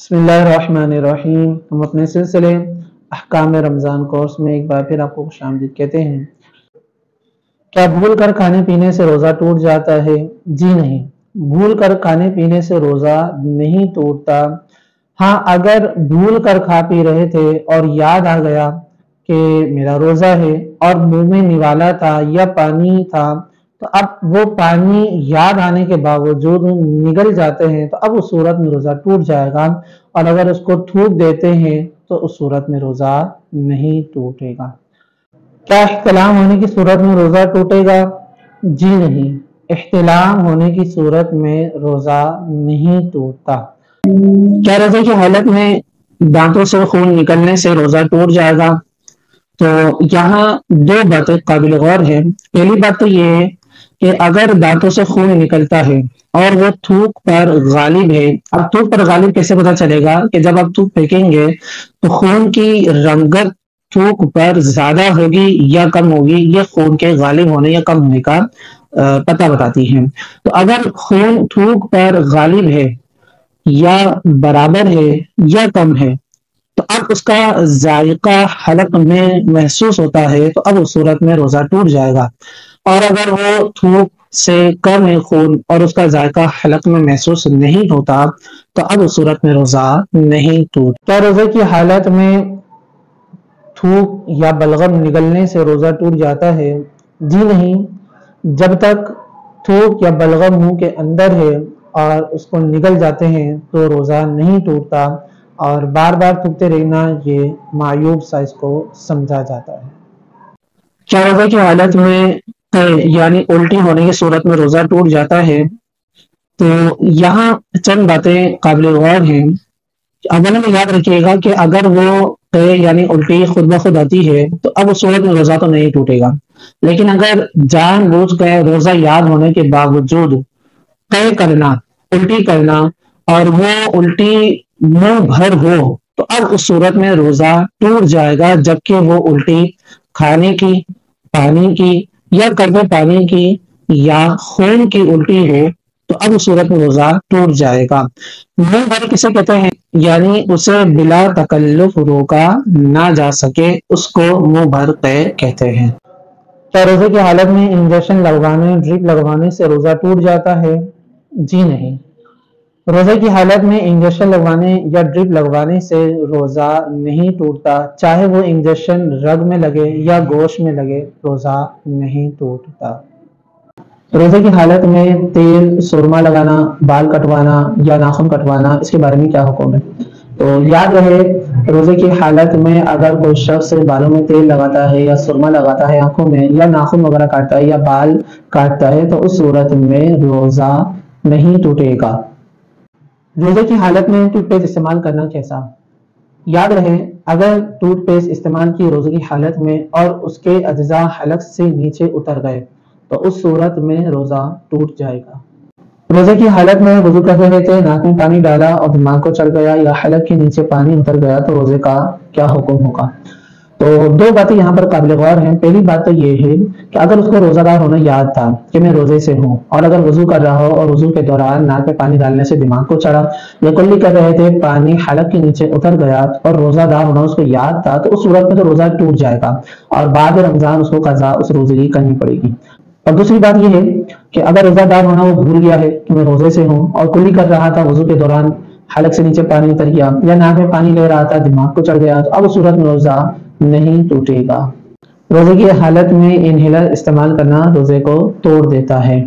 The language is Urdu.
بسم اللہ الرحمن الرحیم۔ ہم اپنے سلسلے احکام رمضان کورس میں ایک بار پھر آپ کو خوش آمدید کہتے ہیں۔ کیا بھول کر کھانے پینے سے روزہ ٹوٹ جاتا ہے؟ جی نہیں، بھول کر کھانے پینے سے روزہ نہیں ٹوٹتا۔ ہاں، اگر بھول کر کھا پی رہے تھے اور یاد آ گیا کہ میرا روزہ ہے اور منہ میں نوالا تھا یا پانی تھا، تو اب وہ پانی یاد آنے کے باوجود نگل جاتے ہیں تو اب اس صورت میں روزہ ٹوٹ جائے گا، اور اگر اس کو تھوک دیتے ہیں تو اس صورت میں روزہ نہیں ٹوٹے گا۔ کیا احتلام ہونے کی صورت میں روزہ ٹوٹے گا؟ جی نہیں، احتلام ہونے کی صورت میں روزہ نہیں ٹوٹتا۔ کیا روزے کی حالت میں دانتوں سے خون نکلنے سے روزہ ٹوٹ جائے گا؟ تو یہاں دو باتیں قابل غور ہیں۔ پہلی بات تو یہ ہے کہ اگر دانتوں سے خون نکلتا ہے اور وہ تھوک پر غالب ہے، اب تھوک پر غالب کیسے پتا چلے گا؟ کہ جب آپ تھوک پھینکیں گے تو خون کی رنگت تھوک پر زیادہ ہوگی یا کم ہوگی، یہ خون کے غالب ہونے یا کم ہونے کا پتہ بتاتی ہے۔ تو اگر خون تھوک پر غالب ہے یا برابر ہے یا کم ہے تو اب اس کا ذائقہ حلق میں محسوس ہوتا ہے تو اب اس صورت میں روزہ ٹوٹ جائے گا، اور اگر وہ تھوک سے کم ہے خون اور اس کا ذائقہ حلق میں محسوس نہیں ہوتا تو اب اس صورت میں روزہ نہیں ٹوٹتا۔ کیا روزے کی حالت میں تھوک یا بلغم نگلنے سے روزہ ٹوٹ جاتا ہے؟ جی نہیں، جب تک تھوک یا بلغم منہ کے اندر ہے اور اس کو نگل جاتے ہیں تو روزہ نہیں ٹوٹتا، اور بار بار تھوکتے رہنا یہ معیوب سا اس کو سمجھا جاتا ہے۔ کیا روزے کی حالت میں یعنی الٹی ہونے کی صورت میں روزہ ٹوٹ جاتا ہے؟ تو یہاں چند باتیں قابل غور ہیں۔ اولا میں یاد رکھیے گا کہ اگر وہ یعنی الٹی خود بخود آتی ہے تو اب اس صورت میں روزہ تو نہیں ٹوٹے گا، لیکن اگر جان بوجھ کر روزہ یاد ہونے کے باوجود کرنا، الٹی کرنا، اور وہ الٹی منہ بھر ہو تو اب اس صورت میں روزہ ٹوٹ جائے گا، جبکہ وہ الٹی کھانے کی، پانی کی یا قدر پانی کی یا خون کی الٹی ہے تو اب اس صورت میں روزہ ٹوٹ جائے گا۔ منہ بھر کسے کہتے ہیں؟ یعنی اسے بلا تکلف روکا نہ جا سکے، اس کو منہ بھر کہتے ہیں۔ کیا روزے کی حالت میں انجیکشن لگوانے، ڈرپ لگوانے سے روزہ ٹوٹ جاتا ہے؟ جی نہیں، روزے کی حالت میں انجیکشن لگوانے یا ڈرپ لگوانے سے روزہ نہیں ٹوٹتا، چاہے وہ انجیکشن رگ میں لگے یا گوشت میں لگے، روزہ نہیں ٹوٹتا۔ روزے کی حالت میں تیل، سرما لگانا، بال کٹوانا یا ناخن کٹوانا، اس کے بارے میں کیا حکم ہے؟ تو یاد رہے، روزے کی حالت میں اگر کوئی شخص بالوں میں تیل لگاتا ہے یا سرما لگاتا ہے آنکھوں میں، یا ناخن وغیرہ کاٹتا ہے یا بال کاٹتا ہے تو اس صورت میں روزہ نہیں ٹوٹے گا۔ روزے کی حالت میں ٹوتھ پیسٹ استعمال کرنا کیسا؟ یاد رہے، اگر ٹوتھ پیسٹ استعمال کی روزے کی حالت میں اور اس کے اجزاء حلق سے نیچے اتر گئے تو اس صورت میں روزہ ٹوٹ جائے گا۔ روزے کی حالت میں وضو کرتے ہوئے ناک میں پانی ڈالا اور دماغ کو چڑھ گیا یا حلق کے نیچے پانی اتر گیا تو روزے کا کیا حکم ہوگا؟ تو دو باتیں یہاں پر قابل غور ہیں۔ پہلی بات تو یہ ہے کہ اگر اس کو روزہ دار ہونا یاد تھا کہ میں روزے سے ہوں، اور اگر وضو کر رہا ہو اور وضو کے دوران ناک میں پانی ڈالنے سے دماغ کو چڑھا یا کلی کر رہے تھے، پانی حلق کے نیچے اتر گیا اور روزہ دار ہونا اس کو یاد تھا، تو اس صورت میں تو روزہ ٹوٹ جائے گا اور بعد رمضان اس کو قضا اس روزے کی کرنی پڑے گی۔ اور دوسری بات یہ ہے کہ اگر روزہ دار ہونا وہ بھول گیا ہے کہ میں روزے سے ہوں اور کلی کر رہا تھا، وضو کے دوران حلق سے نیچے پانی اتر گیا یا ناک میں پانی لے رہا تھا، دماغ کو چڑھ گیا، تو اب اس صورت میں روزہ نہیں ٹوٹے گا۔ روزے کی حالت میں انہیلر استعمال کرنا روزے کو توڑ دیتا ہے۔